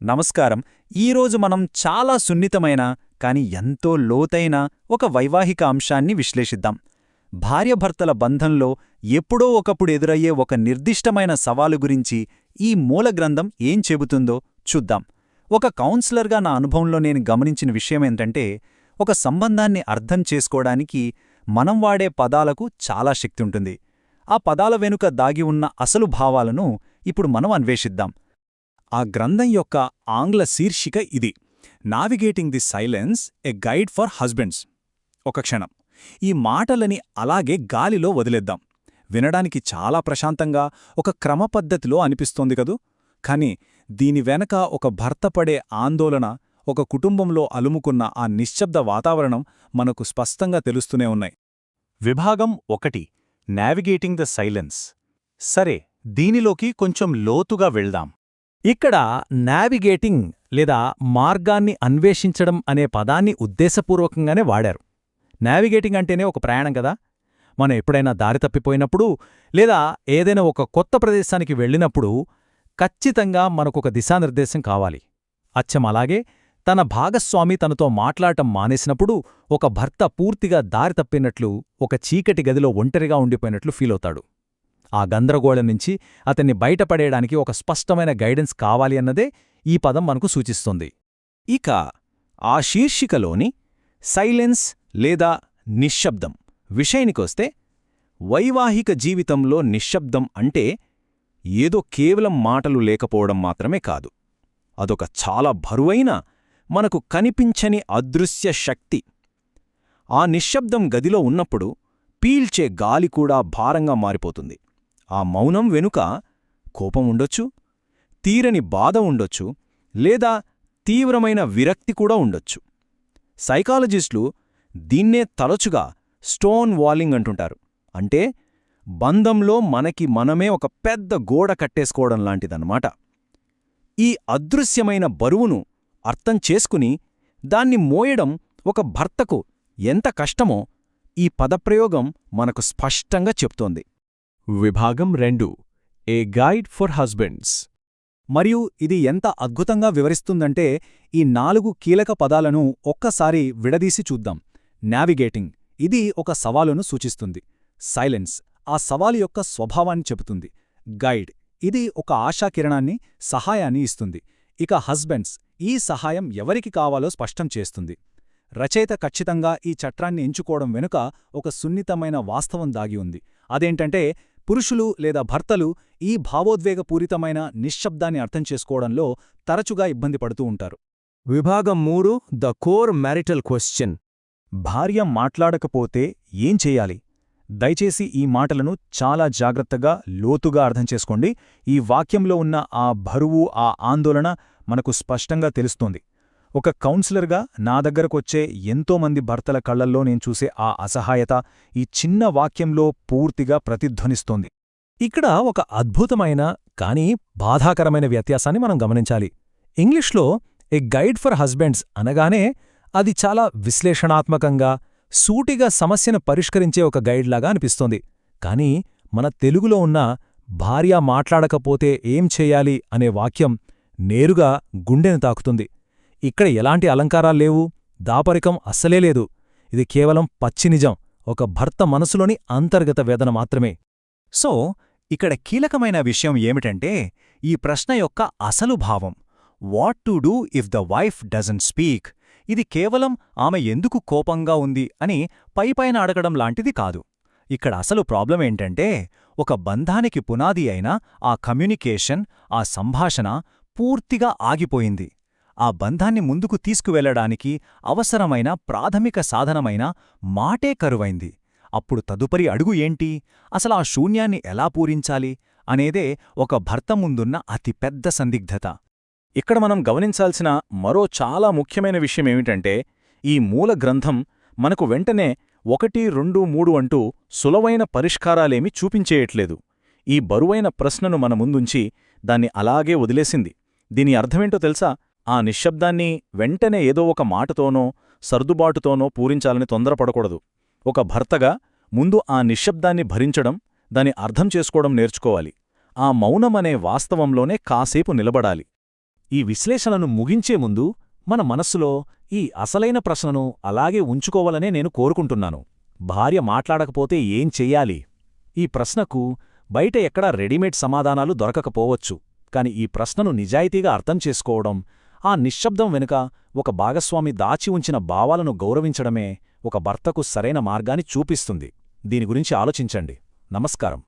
నమస్కారం. ఈరోజు మనం చాలా సున్నితమైన కాని ఎంతో లోతైన ఒక వైవాహిక అంశాన్ని విశ్లేషిద్దాం. భార్యాభర్తల బంధంలో ఎప్పుడో ఒకప్పుడు ఎదురయ్యే ఒక నిర్దిష్టమైన సవాలు గురించి ఈ మూల గ్రంథం ఏం చెబుతుందో చూద్దాం. ఒక కౌన్సిలర్గా నా అనుభవంలో నేను గమనించిన విషయమేంటంటే, ఒక సంబంధాన్ని అర్థం చేసుకోవడానికి మనం వాడే పదాలకు చాలా శక్తి ఉంటుంది. ఆ పదాల వెనుక దాగి ఉన్న అసలు భావాలను ఇప్పుడు మనం అన్వేషిద్దాం. ఆ గ్రంథం యొక్క ఆంగ్ల శీర్షిక ఇది: navigating the silence, a guide for husbands. ఒక క్షణం ఈ మాటలని అలాగే గాలిలో వదిలేద్దాం. వినడానికి చాలా ప్రశాంతంగా, ఒక క్రమపద్ధతిలో అనిపిస్తోంది కదూ. కాని దీని వెనక ఒక భర్త పడే ఆందోళన, ఒక కుటుంబంలో అలుముకున్న ఆ నిశ్శబ్ద వాతావరణం మనకు స్పష్టంగా తెలుస్తూనే ఉన్నాయి. విభాగం 1: నావిగేటింగ్ ద సైలెన్స్. సరే, దీనిలోకి కొంచెం లోతుగా వెళ్దాం. ఇక్కడ నావిగేటింగ్ లేదా మార్గాన్ని అన్వేషించడం అనే పదాన్ని ఉద్దేశపూర్వకంగానే వాడారు. నావిగేటింగ్ అంటేనే ఒక ప్రయాణం కదా. మనం ఎప్పుడైనా దారి తప్పిపోయినప్పుడు లేదా ఏదైనా ఒక కొత్త ప్రదేశానికి వెళ్ళినప్పుడు ఖచ్చితంగా మనకొక దిశానిర్దేశం కావాలి. అచ్చం అలాగే తన భాగస్వామి తనతో మాట్లాడటం మానేసినప్పుడు ఒక భర్త పూర్తిగా దారి తప్పినట్లు, ఒక చీకటి గదిలో ఒంటరిగా ఉండిపోయినట్లు ఫీలవుతాడు. ఆ గందరగోళం నుంచి అతన్ని బయటపడేయడానికి ఒక స్పష్టమైన గైడెన్స్ కావాలి అన్నదే ఈ పదం మనకు సూచిస్తుంది. ఇక ఆ శీర్షికలోని సైలెన్స్ లేదా నిశ్శబ్దం విషయానికొస్తే, వైవాహిక జీవితంలో నిశ్శబ్దం అంటే ఏదో కేవలం మాటలు లేకపోవడం మాత్రమే కాదు. అదొక చాలా బరువైన, మనకు కనిపించని అదృశ్య శక్తి. ఆ నిశ్శబ్దం గదిలో ఉన్నప్పుడు పీల్చే గాలి కూడా భారంగా మారిపోతుంది. ఆ మౌనం వెనుక కోపం ఉండొచ్చు, తీరని బాధ ఉండొచ్చు, లేదా తీవ్రమైన విరక్తి కూడా ఉండొచ్చు. సైకాలజిస్టులు దీన్నే తరచుగా స్టోన్ వాలింగ్ అంటుంటారు. అంటే బంధంలో మనకి మనమే ఒక పెద్ద గోడ కట్టేసుకోవడం లాంటిదన్నమాట. ఈ అదృశ్యమైన బరువును అర్థం చేసుకుని దాన్ని మోయడం ఒక భర్తకు ఎంత కష్టమో ఈ పదప్రయోగం మనకు స్పష్టంగా చెప్తోంది. విభాగం 2: ఏ గైడ్ ఫర్ హస్బెండ్స్. మరియు ఇది ఎంత అద్భుతంగా వివరిస్తుందంటే, ఈ 4 కీలక పదాలను ఒక్కసారి విడదీసి చూద్దాం. నావిగేటింగ్, ఇది ఒక సవాలును సూచిస్తుంది. సైలెన్స్, ఆ సవాలు యొక్క స్వభావాన్ని చెబుతుంది. గైడ్, ఇది ఒక ఆశాకిరణాన్ని, సహాయాన్ని ఇస్తుంది. ఇక హస్బెండ్స్, ఈ సహాయం ఎవరికి కావాలో స్పష్టం చేస్తుంది. రచయిత ఖచ్చితంగా ఈ చట్రాన్ని ఎంచుకోవడం వెనుక ఒక సున్నితమైన వాస్తవం దాగి ఉంది. అదేంటంటే, పురుషులు లేదా భర్తలు ఈ భావోద్వేగపూరితమైన నిశ్శబ్దాన్ని అర్థం చేసుకోవడంలో తరచుగా ఇబ్బంది పడుతూ ఉంటారు. విభాగం 3: ద కోర్ మ్యారిటల్ క్వశ్చన్. భార్య మాట్లాడకపోతే ఏం చెయ్యాలి? దయచేసి ఈ మాటలను చాలా జాగ్రత్తగా, లోతుగా అర్థం చేసుకోండి. ఈ వాక్యంలో ఉన్న ఆ బరువు, ఆ ఆందోళన మనకు స్పష్టంగా తెలుస్తోంది. ఒక కౌన్సిలర్గా నా దగ్గరకొచ్చే ఎంతోమంది భర్తల కళ్లల్లో నేను చూసే ఆ అసహాయత ఈ చిన్న వాక్యంలో పూర్తిగా ప్రతిధ్వనిస్తోంది. ఇక్కడ ఒక అద్భుతమైన కానీ బాధాకరమైన వ్యత్యాసాన్ని మనం గమనించాలి. ఇంగ్లీష్లో ఏ గైడ్ ఫర్ హస్బెండ్స్ అనగానే అది చాలా విశ్లేషణాత్మకంగా, సూటిగా సమస్యను పరిష్కరించే ఒక గైడ్లాగా అనిపిస్తోంది. కానీ మన తెలుగులో ఉన్న భార్య మాట్లాడకపోతే ఏం చెయ్యాలి అనే వాక్యం నేరుగా గుండెను తాకుతుంది. ఇక్కడ ఎలాంటి అలంకారాల్లేవు, దాపరికం అస్సలే లేదు. ఇది కేవలం పచ్చినిజం, ఒక భర్త మనసులోని అంతర్గత వేదన మాత్రమే. సో ఇక్కడ కీలకమైన విషయం ఏమిటంటే, ఈ ప్రశ్న యొక్క అసలు భావం, what to do if the wife doesn't speak. ఇది కేవలం ఆమె ఎందుకు కోపంగా ఉంది అని పైపైన అడగడం లాంటిది కాదు. ఇక్కడ అసలు ప్రాబ్లం ఏంటంటే, ఒక బంధానికి పునాది అయిన ఆ కమ్యూనికేషన్, ఆ సంభాషణ పూర్తిగా ఆగిపోయింది. ఆ బంధాన్ని ముందుకు తీసుకువెళ్లడానికి అవసరమైన ప్రాథమిక సాధనమైన మాటే కరువైంది. అప్పుడు తదుపరి అడుగు ఏంటి? అసలు ఆ శూన్యాన్ని ఎలా పూరించాలి అనేదే ఒక భర్త ముందున్న అతిపెద్ద సందిగ్ధత. ఇక్కడ మనం గమనించాల్సిన మరో చాలా ముఖ్యమైన విషయమేమిటంటే, ఈ మూల గ్రంథం మనకు వెంటనే 1, 2, 3 అంటూ సులవైన పరిష్కారాలేమీ చూపించేయట్లేదు. ఈ బరువైన ప్రశ్నను మన ముందుంచి దాన్ని అలాగే వదిలేసింది. దీని అర్థమేంటో తెలుసా? ఆ నిశ్శబ్దాన్ని వెంటనే ఏదో ఒక మాటతోనో, సర్దుబాటుతోనో పూరించాలని తొందరపడకూడదు. ఒక భర్తగా ముందు ఆ నిశ్శబ్దాన్ని భరించడం, దాన్ని అర్థం చేసుకోవడం నేర్చుకోవాలి. ఆ మౌనమనే వాస్తవంలోనే కాసేపు నిలబడాలి. ఈ విశ్లేషణను ముగించే ముందు మన మనస్సులో ఈ అసలైన ప్రశ్నను అలాగే ఉంచుకోవాలనే నేను కోరుకుంటున్నాను. భార్య మాట్లాడకపోతే ఏం చెయ్యాలి? ఈ ప్రశ్నకు బయట ఎక్కడా రెడీమేడ్ సమాధానాలు దొరకకపోవచ్చు. కాని ఈ ప్రశ్నను నిజాయితీగా అర్థం చేసుకోవడం, ఆ నిశ్శబ్దం వెనుక ఒక భాగస్వామి దాచి ఉంచిన భావాలను గౌరవించడమే ఒక భర్తకు సరైన మార్గాన్ని చూపిస్తుంది. దీని గురించి ఆలోచించండి. నమస్కారం.